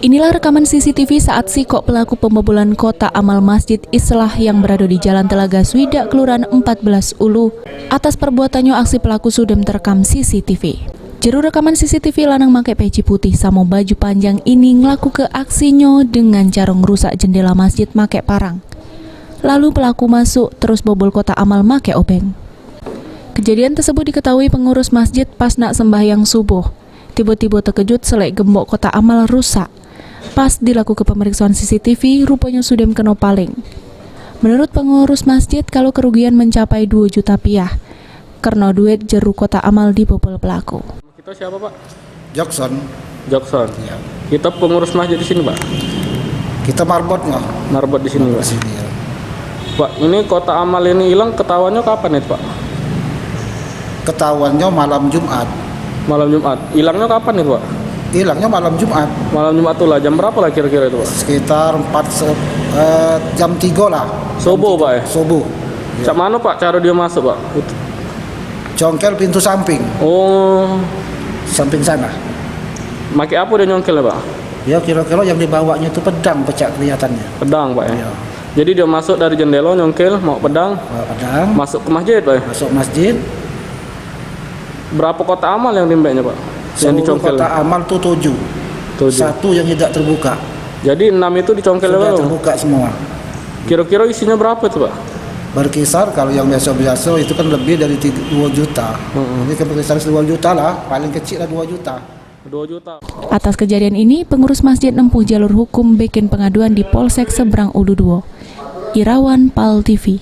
Inilah rekaman CCTV saat sikok pelaku pembobolan kotak amal Masjid Islah yang berada di Jalan Telaga Swidak, Kelurahan 14 Ulu. Atas perbuatannya, aksi pelaku sudah terekam CCTV. Juru rekaman CCTV lanang make peci putih sama baju panjang ini ngelaku ke aksinya dengan cara ngerusak jendela masjid make parang. Lalu pelaku masuk terus bobol kotak amal make obeng. Kejadian tersebut diketahui pengurus masjid pas nak sembahyang subuh. Tiba-tiba terkejut selek gembok kotak amal rusak. Pas dilakukan pemeriksaan CCTV, rupanya sudah kena paling. Menurut pengurus masjid, kalau kerugian mencapai 2 juta rupiah karena duit jeru kotak amal dibobol pelaku. Kita siapa, Pak? Jackson. Jackson. Ya. Kita pengurus masjid di sini, Pak. Kita marbot nggak? Marbot di sini, Pak. Sini, ya. Pak, ini kotak amal ini hilang ketahuannya kapan itu, Pak? Ketahuannya malam Jumat. Malam Jumat. Hilangnya kapan itu, Pak? Hilangnya malam Jumat. Malam Jumat tuh lah. Jam berapa lah kira-kira itu, Pak? Sekitar jam 3 lah. Subuh, Pak ya? Subuh. Cak mana, Pak, cara dia masuk, Pak? Congkel pintu samping. Oh. Samping sana. Maki apa dia nyongkel ya, Pak? Ya kira-kira yang dibawanya itu pedang pecah kelihatannya. Pedang, Pak ya? Ya. Jadi dia masuk dari jendela nyongkel, mau pedang. Pedang. Masuk ke masjid, Pak ya? Masuk masjid. Berapa kotak amal yang dimbeknya, Pak? Yang Seluruh dicongkel? kotak amal itu 7. 7. 1 yang tidak terbuka. Jadi 6 itu dicongkel Sudah ya, terbuka semua. Kira-kira isinya berapa itu, Pak? Berkisar kalau yang biasa-biasa itu kan lebih dari 2 juta. Ini berkisar 2 juta lah, paling kecil lah 2 juta. 2 juta. Atas kejadian ini, pengurus masjid nempuh jalur hukum bikin pengaduan di Polsek Seberang Ulu 2. Irawan, PAL TV.